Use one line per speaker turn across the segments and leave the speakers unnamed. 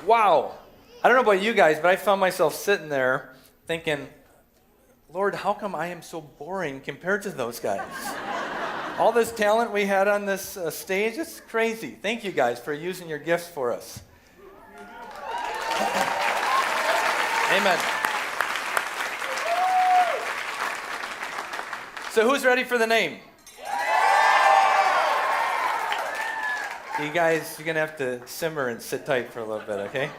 Wow. I don't know about you guys, but I found myself sitting there thinking, Lord, how come I am so boring compared to those guys? All this talent we had on this stage, it's crazy. Thank you guys for using your gifts for us. Amen. So who's ready for the name? You guys, you're going to have to simmer and sit tight for a little bit, okay?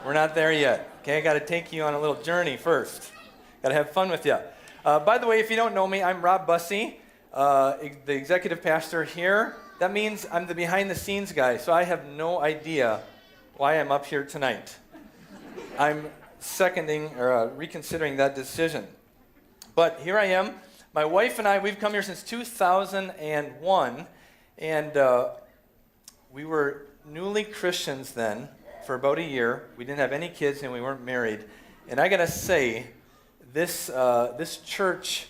We're not there yet. Okay, I got to take you on a little journey first. Got to have fun with you. By the way, if you don't know me, I'm Rob Bussey, the executive pastor here. That means I'm the behind-the-scenes guy, so I have no idea why I'm up here tonight. I'm reconsidering that decision. But here I am. My wife and I, we've come here since 2001, and we were newly Christians then for about a year. We didn't have any kids and we weren't married. And I got to say, this church,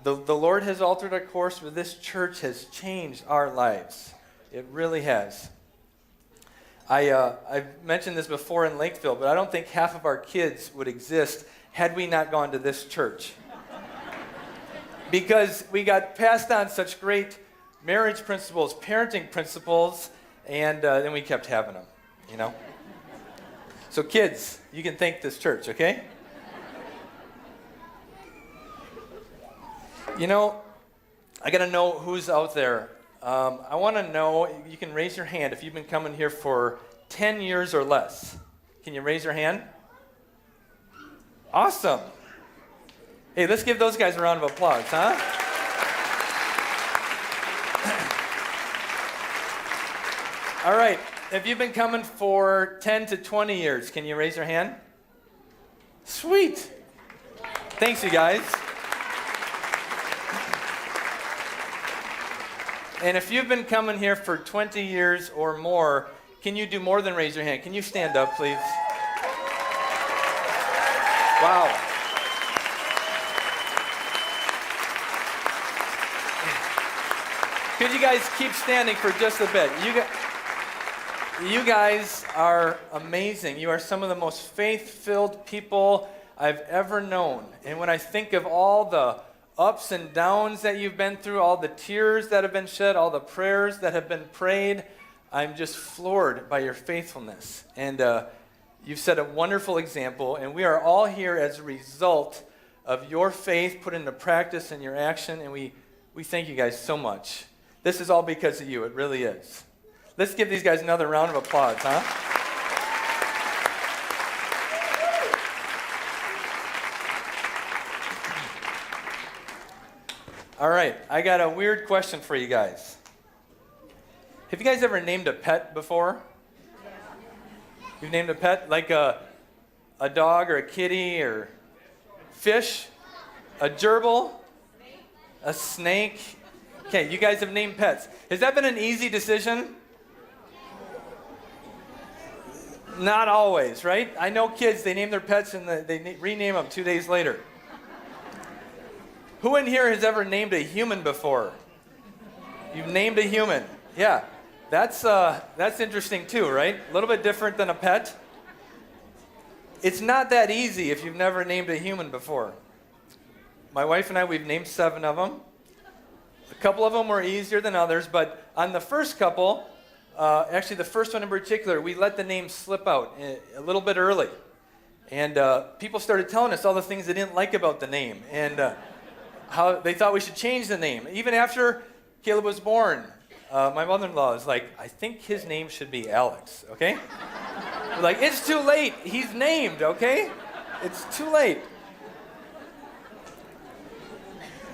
the Lord has altered our course, but this church has changed our lives. It really has. I've mentioned this before in Lakeville, but I don't think half of our kids would exist had we not gone to this church. Because we got passed on such great marriage principles, parenting principles, and then we kept having them, you know? So kids, you can thank this church, okay? You know, I got to know who's out there. I want to know, you can raise your hand if you've been coming here for 10 years or less. Can you raise your hand? Awesome. Hey, let's give those guys a round of applause, huh? All right, if you've been coming for 10 to 20 years, can you raise your hand? Sweet. Thanks, you guys. And if you've been coming here for 20 years or more, can you do more than raise your hand? Can you stand up, please? Wow. Could you guys keep standing for just a bit? You guys are amazing. You are some of the most faith-filled people I've ever known. And when I think of all the ups and downs that you've been through, all the tears that have been shed, all the prayers that have been prayed, I'm just floored by your faithfulness. And you've set a wonderful example, and we are all here as a result of your faith put into practice and your action, and we thank you guys so much. This is all because of you. It really is. Let's give these guys another round of applause, huh? All right, I got a weird question for you guys. Have you guys ever named a pet before? You've named a pet like a dog or a kitty or fish? A gerbil? A snake? Okay, you guys have named pets. Has that been an easy decision? Not always, right? I know kids, they name their pets and they rename them 2 days later. Who in here has ever named a human before? You've named a human. Yeah, that's interesting too, right? A little bit different than a pet. It's not that easy if you've never named a human before. My wife and I, we've named 7 of them. A couple of them were easier than others, but on the first couple, actually the first one in particular, we let the name slip out a little bit early. And people started telling us all the things they didn't like about the name and how they thought we should change the name. Even after Caleb was born, my mother-in-law was like, I think his name should be Alex, okay? We're like, it's too late. He's named, okay? It's too late.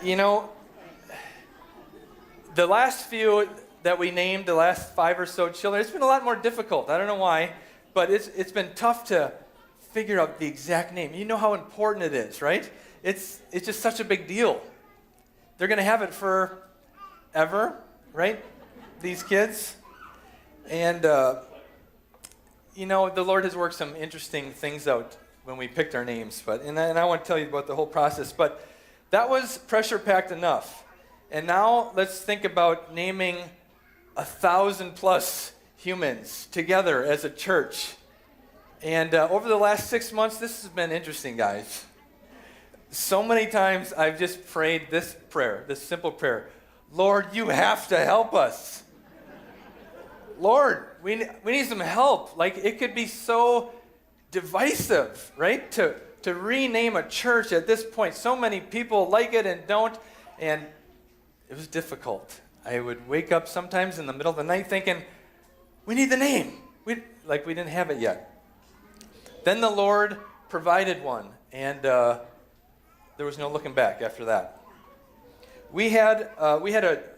You know, the last few that we named, the last 5 or so children, it's been a lot more difficult. I don't know why, but it's been tough to figure out the exact name. You know how important it is, right? It's just such a big deal. They're going to have it forever, right? These kids. And, you know, the Lord has worked some interesting things out when we picked our names. And I want to tell you about the whole process. But that was pressure-packed enough. And now let's think about naming 1,000+ humans together as a church And over the last 6 months, this has been interesting, guys. So many times I've just prayed this prayer, this simple prayer. Lord, you have to help us. Lord, we need some help. Like, it could be so divisive, right? To rename a church at this point. So many people like it and don't. And it was difficult. I would wake up sometimes in the middle of the night thinking, we need the name. We didn't have it yet. Then the Lord provided one, and there was no looking back after that. We had a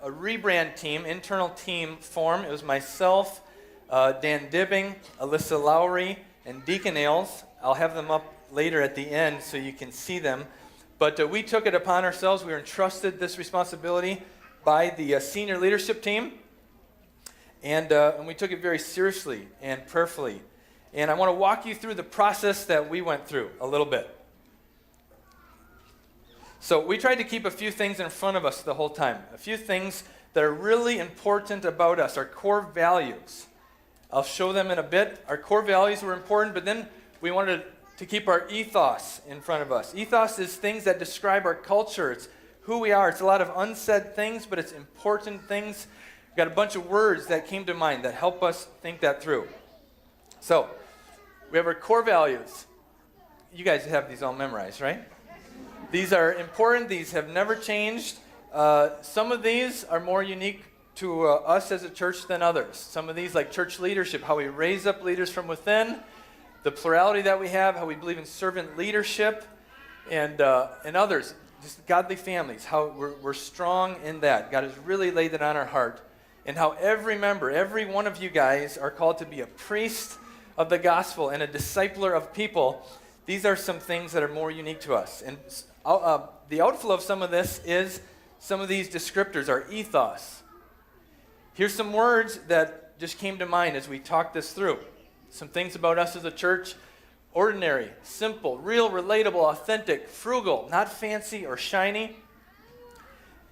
rebrand team, internal team form. It was myself, Dan Dibbing, Alyssa Lowry, and Deacon Ailes. I'll have them up later at the end so you can see them. But we took it upon ourselves. We were entrusted this responsibility by the senior leadership team. And we took it very seriously and prayerfully. And I want to walk you through the process that we went through a little bit. So we tried to keep a few things in front of us the whole time. A few things that are really important about us, our core values. I'll show them in a bit. Our core values were important, but then we wanted to keep our ethos in front of us. Ethos is things that describe our culture. It's who we are. It's a lot of unsaid things, but it's important things. We've got a bunch of words that came to mind that help us think that through. So, we have our core values. You guys have these all memorized, right? These are important. These have never changed. Some of these are more unique to us as a church than others. Some of these, like church leadership, how we raise up leaders from within, the plurality that we have, how we believe in servant leadership, and others, just godly families, how we're strong in that. God has really laid it on our heart. And how every member, every one of you guys are called to be a priest of the gospel and a discipler of people. These are some things that are more unique to us. And the outflow of some of this is some of these descriptors, our ethos. Here's some words that just came to mind as we talked this through. Some things about us as a church: ordinary, simple, real, relatable, authentic, frugal, not fancy or shiny,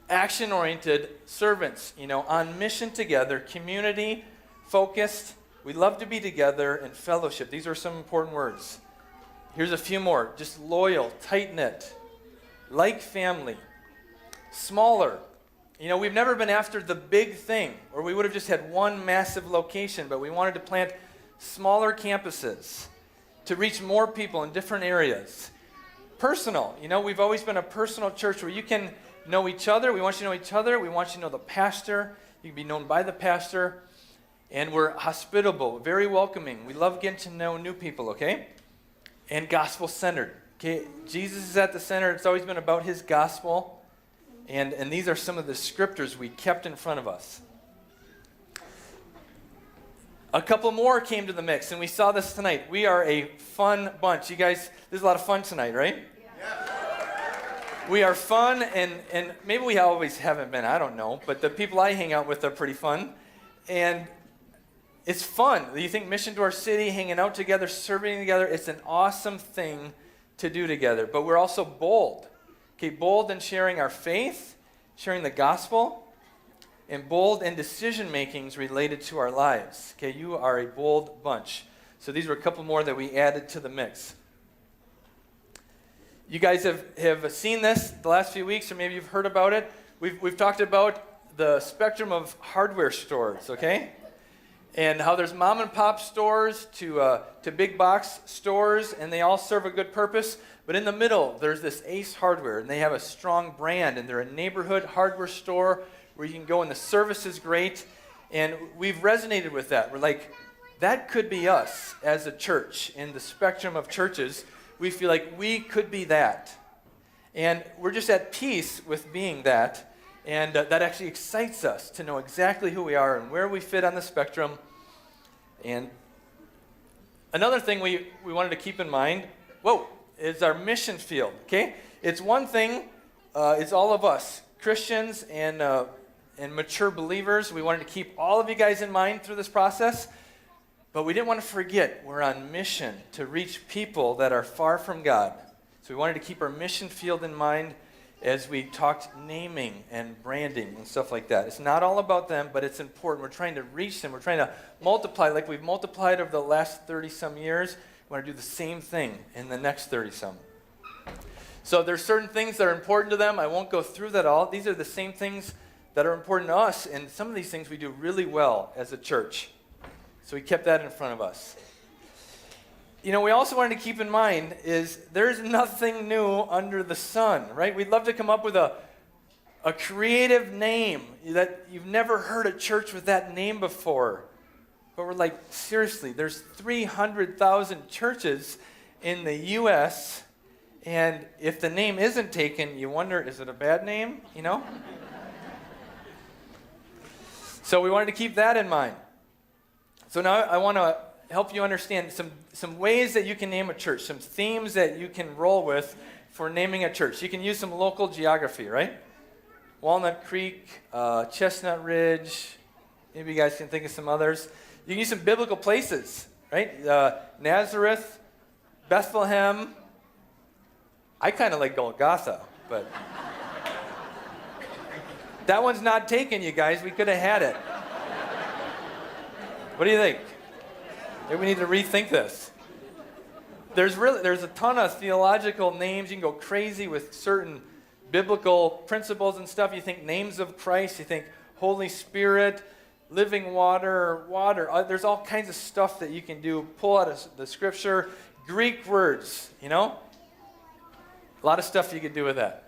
action-oriented, servants, on mission together, community, focused, we love to be together, and fellowship. These are some important words. Here's a few more. Just loyal, tight-knit, like family, smaller. We've never been after the big thing, or we would have just had one massive location, but we wanted to plant smaller campuses to reach more people in different areas. Personal. We've always been a personal church where you can know each other. We want you to know each other. We want you to know the pastor. You can be known by the pastor. And we're hospitable, very welcoming. We love getting to know new people, okay? And gospel-centered. Okay, Jesus is at the center. It's always been about his gospel. And these are some of the scriptures we kept in front of us. A couple more came to the mix, and we saw this tonight. We are a fun bunch. You guys, there's a lot of fun tonight, right? Yeah. We are fun, and maybe we always haven't been, I don't know, but the people I hang out with are pretty fun. And it's fun. You think mission to our city, hanging out together, serving together, it's an awesome thing to do together. But we're also bold. Okay, bold in sharing our faith, sharing the gospel, and bold in decision makings related to our lives. Okay, you are a bold bunch. So these were a couple more that we added to the mix. You guys have seen this the last few weeks, or maybe you've heard about it. We've talked about the spectrum of hardware stores, okay? And how there's mom and pop stores to big box stores, and they all serve a good purpose. But in the middle, there's this Ace Hardware, and they have a strong brand, and they're a neighborhood hardware store where you can go and the service is great. And we've resonated with that. We're like, that could be us as a church. In the spectrum of churches, we feel like we could be that. And we're just at peace with being that. And that actually excites us to know exactly who we are and where we fit on the spectrum. And another thing we wanted to keep in mind, is our mission field, okay? It's one thing, it's all of us, Christians and mature believers. We wanted to keep all of you guys in mind through this process, but we didn't want to forget we're on mission to reach people that are far from God. So we wanted to keep our mission field in mind as we talked naming and branding and stuff like that. It's not all about them, but it's important. We're trying to reach them. We're trying to multiply like we've multiplied over the last 30-some years. We want to do the same thing in the next 30-some. So there's certain things that are important to them. I won't go through that all. These are the same things that are important to us, and some of these things we do really well as a church. So we kept that in front of us. We also wanted to keep in mind is there's nothing new under the sun, right? We'd love to come up with a creative name that you've never heard a church with that name before. But we're like, seriously, there's 300,000 churches in the U.S., and if the name isn't taken, you wonder, is it a bad name, So we wanted to keep that in mind. So now I want to help you understand some ways that you can name a church, some themes that you can roll with for naming a church. You can use some local geography, right? Walnut Creek, Chestnut Ridge, maybe you guys can think of some others. You can use some biblical places, right? Nazareth, Bethlehem. I kind of like Golgotha, but that one's not taken, you guys. We could have had it. What do you think? Maybe we need to rethink this. There's a ton of theological names. You can go crazy with certain biblical principles and stuff. You think names of Christ. You think Holy Spirit, living water. There's all kinds of stuff that you can do. Pull out of the Scripture. Greek words, A lot of stuff you could do with that.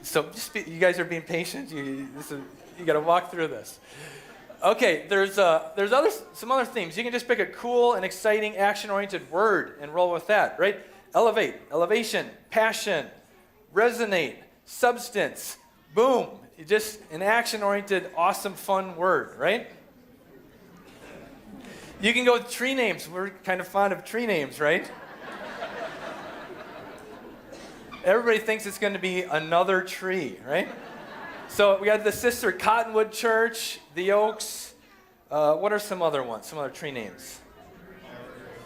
So you guys are being patient. You got to walk through this. Okay, there's some other themes. You can just pick a cool and exciting, action-oriented word and roll with that, right? Elevate, elevation, passion, resonate, substance, boom. Just an action-oriented, awesome, fun word, right? You can go with tree names. We're kind of fond of tree names, right? Everybody thinks it's going to be another tree, right? So we got the sister Cottonwood Church, the Oaks. What are some other ones? Some other tree names?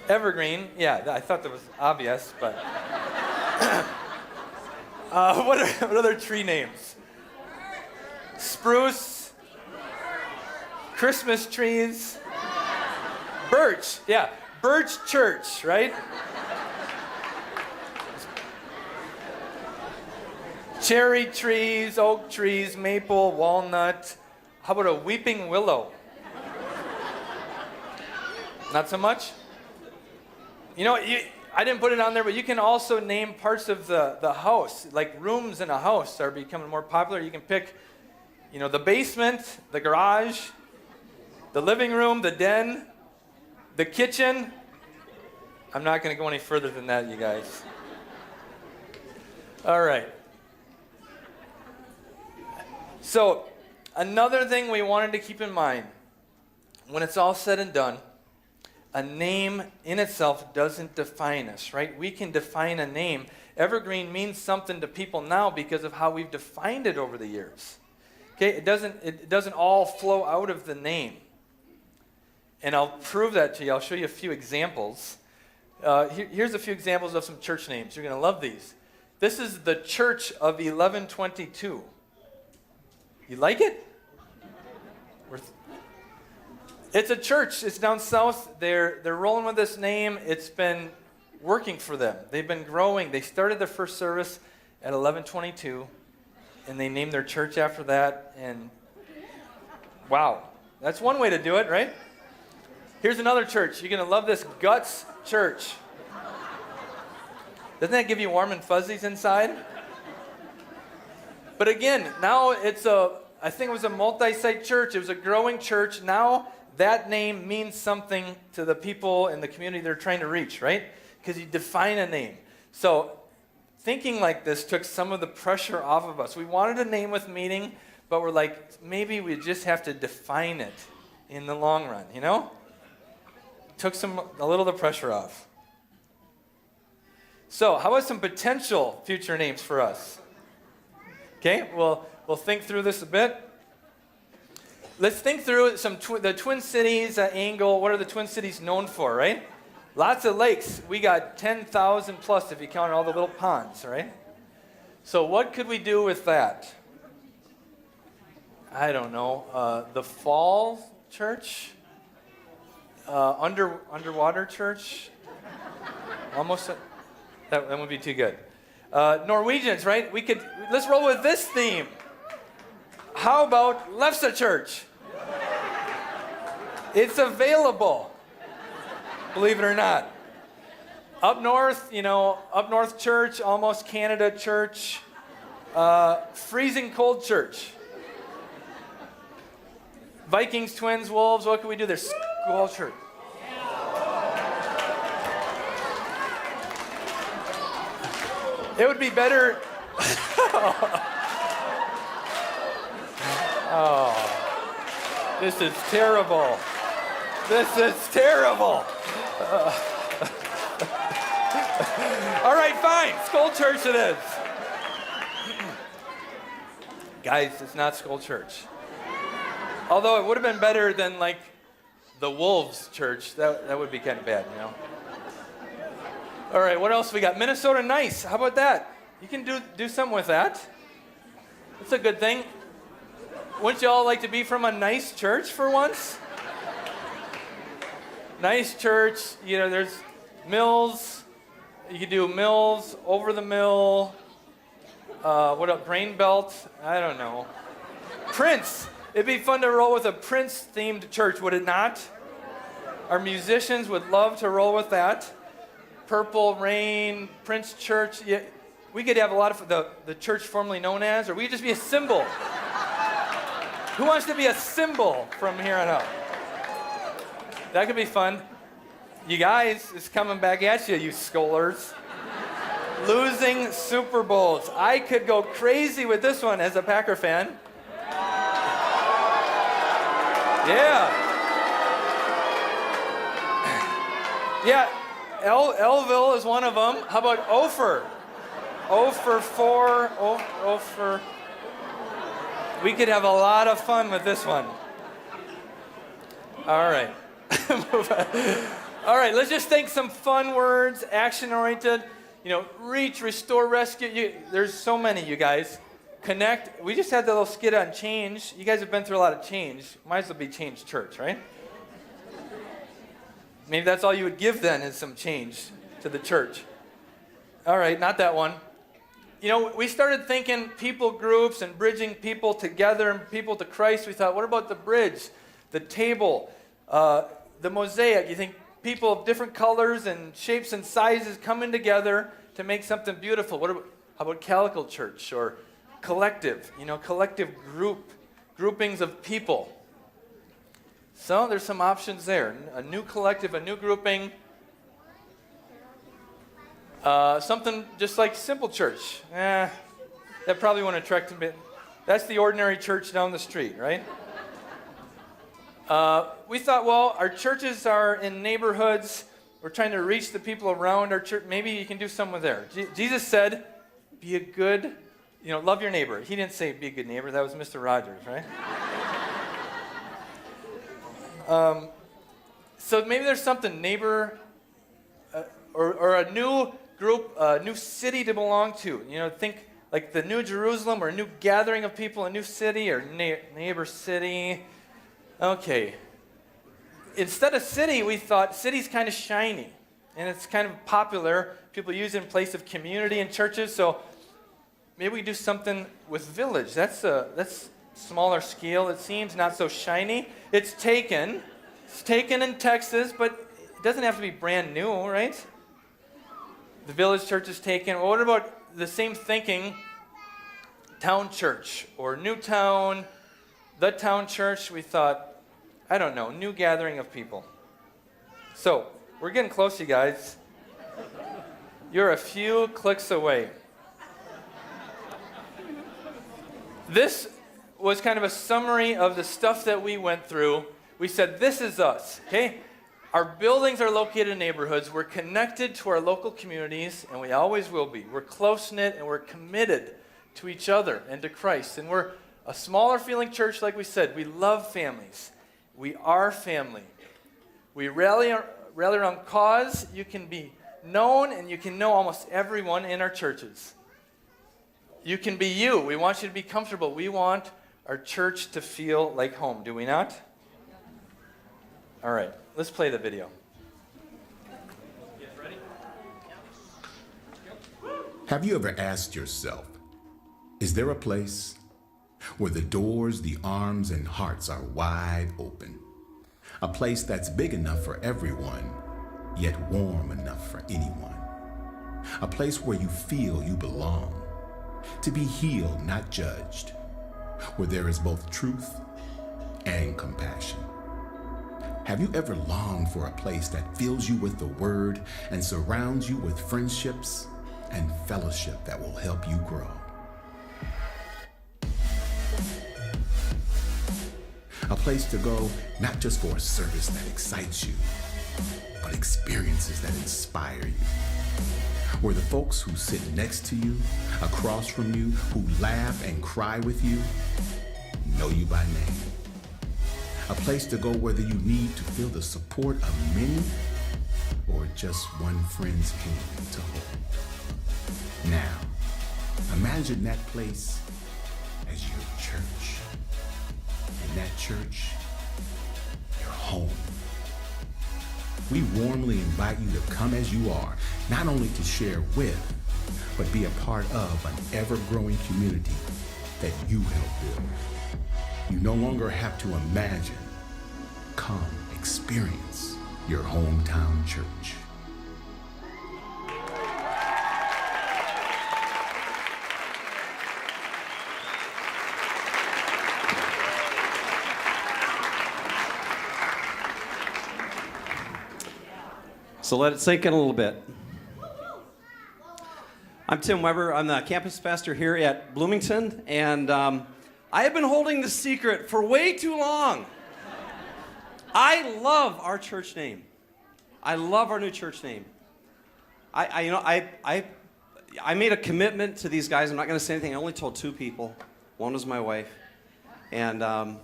Evergreen. Yeah, I thought that was obvious, but what other tree names? Spruce. Christmas trees. Birch. Yeah, Birch Church, right? Cherry trees, oak trees, maple, walnut. How about a weeping willow? Not so much? I didn't put it on there, but you can also name parts of the house, like rooms in a house are becoming more popular. You can pick, the basement, the garage, the living room, the den, the kitchen. I'm not going to go any further than that, you guys. All right. So, another thing we wanted to keep in mind, when it's all said and done, a name in itself doesn't define us, right? We can define a name. Evergreen means something to people now because of how we've defined it over the years. Okay, it doesn't all flow out of the name. And I'll prove that to you. I'll show you a few examples. Here's a few examples of some church names. You're going to love these. This is the Church of 1122. You like it? It's a church. It's down south. They're rolling with this name. It's been working for them. They've been growing. They started their first service at 1122, and they named their church after that. And wow, that's one way to do it, right? Here's another church. You're going to love this, Guts Church. Doesn't that give you warm and fuzzies inside? But again, now I think it was a multi-site church. It was a growing church. Now that name means something to the people in the community they're trying to reach, right? Because you define a name. So thinking like this took some of the pressure off of us. We wanted a name with meaning, but we're like, maybe we just have to define it in the long run, Took a little of the pressure off. So how about some potential future names for us? Okay, we'll think through this a bit. Let's think through the Twin Cities angle. What are the Twin Cities known for, right? Lots of lakes. We got 10,000 plus if you count all the little ponds, right? So what could we do with that? I don't know. The Fall Church? Underwater church? Almost. That would be too good. Norwegians, right? Let's roll with this theme. How about Lefse Church? It's available, believe it or not. Up north, Up North Church, Almost Canada Church, Freezing Cold Church. Vikings, Twins, Wolves, what can we do? There's School Church. It would be better. Oh, this is terrible. This is terrible. All right, fine. Skull Church it is. Guys, it's not Skull Church. Although it would have been better than like the Wolves Church. That would be kind of bad, All right, what else we got? Minnesota Nice. How about that? You can do something with that. That's a good thing. Wouldn't you all like to be from a nice church for once? Nice church. There's Mills. You could do Mills, Over the Mill. What else? Grain Belt. I don't know. Prince. It'd be fun to roll with a Prince-themed church, would it not? Our musicians would love to roll with that. Purple Rain, Prince Church. Yeah, we could have a lot of the church formerly known as, or we could just be a symbol. Who wants to be a symbol from here on out? That could be fun. You guys, it's coming back at you scholars. Losing Super Bowls. I could go crazy with this one as a Packer fan. Yeah. Yeah, Elville is one of them. How about Ophir? Ophir 4, Ophir. We could have a lot of fun with this one. All right. All right, let's just think some fun words, action-oriented. Reach, restore, rescue. There's so many, you guys. Connect. We just had that little skit on change. You guys have been through a lot of change. Might as well be Change Church, right? Maybe that's all you would give then is some change to the church. All right, not that one. We started thinking people groups and bridging people together and people to Christ. We thought, what about the bridge, the table, the mosaic? You think people of different colors and shapes and sizes coming together to make something beautiful. How about Calico Church or collective? Collective groupings of people. So there's some options there. A new collective, a new grouping. Something just like Simple Church. That probably won't attract them. That's the ordinary church down the street, right? We thought, well, our churches are in neighborhoods. We're trying to reach the people around our church. Maybe you can do something there. Jesus said, be a good, love your neighbor. He didn't say be a good neighbor. That was Mr. Rogers, right? So maybe there's something, neighbor, or a new group, a new city to belong to. Think like the New Jerusalem or a new gathering of people, a new city or neighbor city. Okay. Instead of city, we thought city's kind of shiny, and it's kind of popular. People use it in place of community in churches, so maybe we do something with village. That's smaller scale, it seems, not so shiny. It's taken in Texas, but it doesn't have to be brand new, right? The village church is taken. Well, what about the same thinking, town church or new town, the town church? We thought, I don't know, new gathering of people. So, we're getting close, you guys. You're a few clicks away. This was kind of a summary of the stuff that we went through. We said, this is us, okay? Our buildings are located in neighborhoods. We're connected to our local communities, and we always will be. We're close-knit, and we're committed to each other and to Christ. And we're a smaller feeling church, like we said. We love families. We are family. We rally around cause. You can be known, and you can know almost everyone in our churches. You can be you. We want you to be comfortable. We want our church to feel like home, do we not? All right, let's play the video.
Have you ever asked yourself, is there a place where the doors, the arms, and hearts are wide open? A place that's big enough for everyone, yet warm enough for anyone. A place where you feel you belong, to be healed, not judged, where there is both truth and compassion. Have you ever longed for a place that fills you with the word and surrounds you with friendships and fellowship that will help you grow? A place to go not just for a service that excites you, but experiences that inspire you. Where the folks who sit next to you, across from you, who laugh and cry with you, know you by name. A place to go whether you need to feel the support of many or just one friend's hand to hold. Now, imagine that place as your church. And that church, your home. We warmly invite you to come as you are, not only to share with, but be a part of an ever-growing community that you help build. You no longer have to imagine. Come experience your hometown church.
So let it sink in a little bit. I'm Tim Weber. I'm the campus pastor here at Bloomington, and I have been holding the secret for way too long. I love our church name. I love our new church name. I made a commitment to these guys. I'm not going to say anything. I only told 2 people. One was my wife, and I'll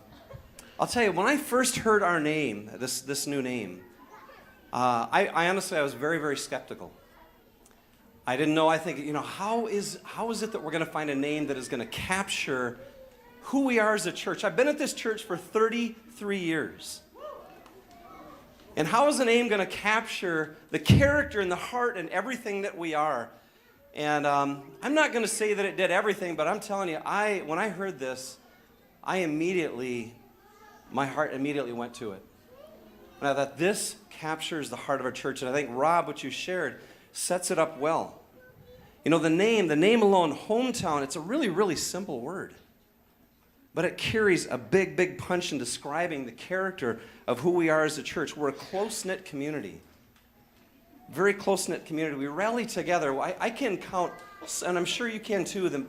tell you, when I first heard our name, this new name, I honestly, I was very, very skeptical. I didn't know. I think, how is it that we're going to find a name that is going to capture who we are as a church? I've been at this church for 33 years. And how is a name going to capture the character and the heart and everything that we are? And I'm not going to say that it did everything, but I'm telling you, when I heard this, my heart immediately went to it. And I thought, this captures the heart of our church. And I think, Rob, what you shared sets it up well. The name alone, hometown, it's a really, really simple word. But it carries a big, big punch in describing the character of who we are as a church. We're a close-knit community. Very close-knit community. We rally together. I can count, and I'm sure you can too,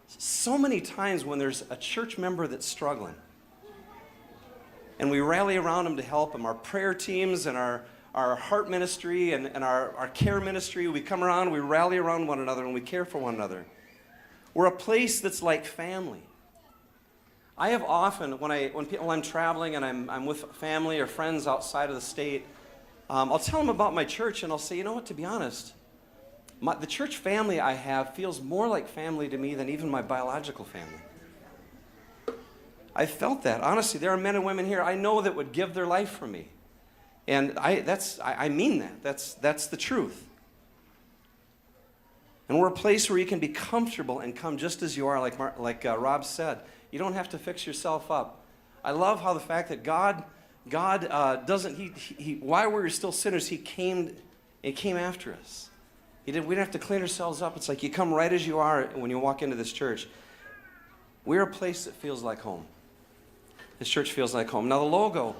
so many times when there's a church member that's struggling. And we rally around them to help them. Our prayer teams and our heart ministry and our care ministry, we come around, we rally around one another, and we care for one another. We're a place that's like family. I have often, when I'm traveling and I'm with family or friends outside of the state, I'll tell them about my church, and I'll say, to be honest, the church family I have feels more like family to me than even my biological family. I felt that. Honestly, there are men and women here I know that would give their life for me. And I mean that. That's the truth. And we're a place where you can be comfortable and come just as you are, like Rob said. You don't have to fix yourself up. I love how the fact that God doesn't, while we were still sinners, He came after us. We didn't have to clean ourselves up. It's like you come right as you are when you walk into this church. We're a place that feels like home. This church feels like home. Now the logo,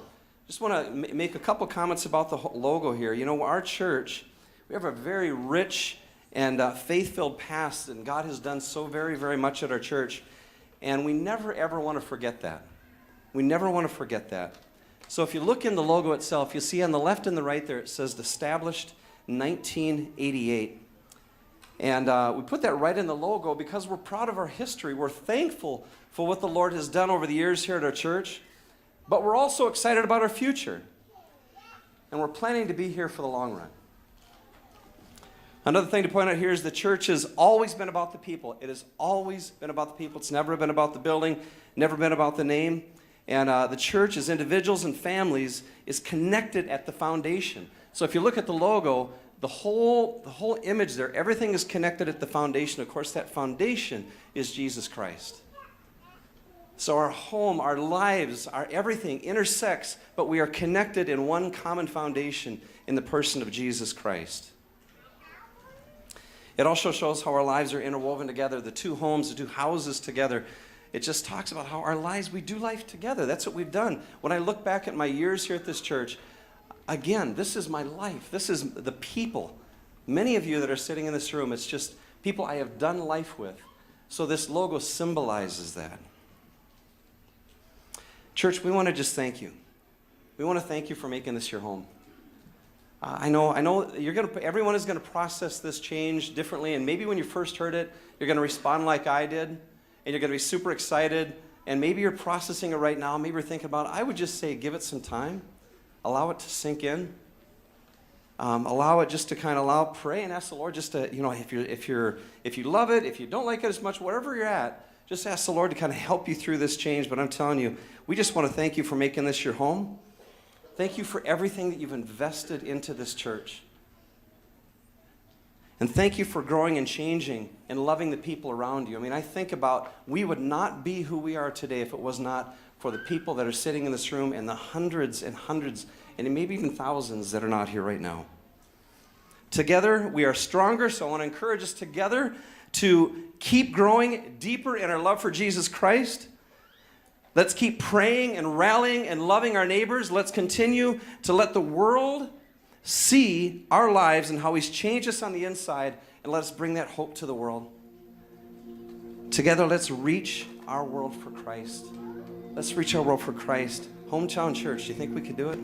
just want to make a couple comments about the logo here. Our church, we have a very rich and faith-filled past, and God has done so very, very much at our church. And we never, ever want to forget that. We never want to forget that. So if you look in the logo itself, you'll see on the left and the right there, it says established 1988. And we put that right in the logo because we're proud of our history. We're thankful for what the Lord has done over the years here at our church. But we're also excited about our future. And we're planning to be here for the long run. Another thing to point out here is the church has always been about the people. It has always been about the people. It's never been about the building, never been about the name. And the church, as individuals and families, is connected at the foundation. So if you look at the logo, the whole image there, everything is connected at the foundation. Of course, that foundation is Jesus Christ. So our home, our lives, our everything intersects, but we are connected in one common foundation in the person of Jesus Christ. It also shows how our lives are interwoven together, the two homes, the two houses together. It just talks about how our lives, we do life together. That's what we've done. When I look back at my years here at this church, again, this is my life. This is the people. Many of you that are sitting in this room, it's just people I have done life with. So this logo symbolizes that. Church, we want to just thank you. We want to thank you for making this your home. I know everyone is going to process this change differently, and maybe when you first heard it, you're going to respond like I did, and you're going to be super excited, and maybe you're processing it right now, maybe you're thinking about it. I would just say give it some time. Allow it to sink in. Allow it just to kind of pray and ask the Lord just to, if you love it, if you don't like it as much, wherever you're at, just ask the Lord to kind of help you through this change. But I'm telling you, we just want to thank you for making this your home. Thank you for everything that you've invested into this church. And thank you for growing and changing and loving the people around you. I mean, I think about we would not be who we are today if it was not for the people that are sitting in this room and the hundreds and hundreds and maybe even thousands that are not here right now. Together, we are stronger, so I want to encourage us together to keep growing deeper in our love for Jesus Christ. Let's keep praying and rallying and loving our neighbors. Let's continue to let the world see our lives and how He's changed us on the inside, and let us bring that hope to the world. Together, let's reach our world for Christ. Let's reach our world for Christ. Hometown Church, do you think we can do it?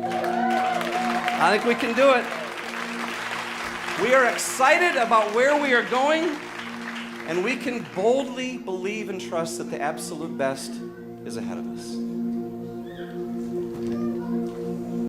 I think we can do it. We are excited about where we are going, and we can boldly believe and trust that the absolute best is ahead of us.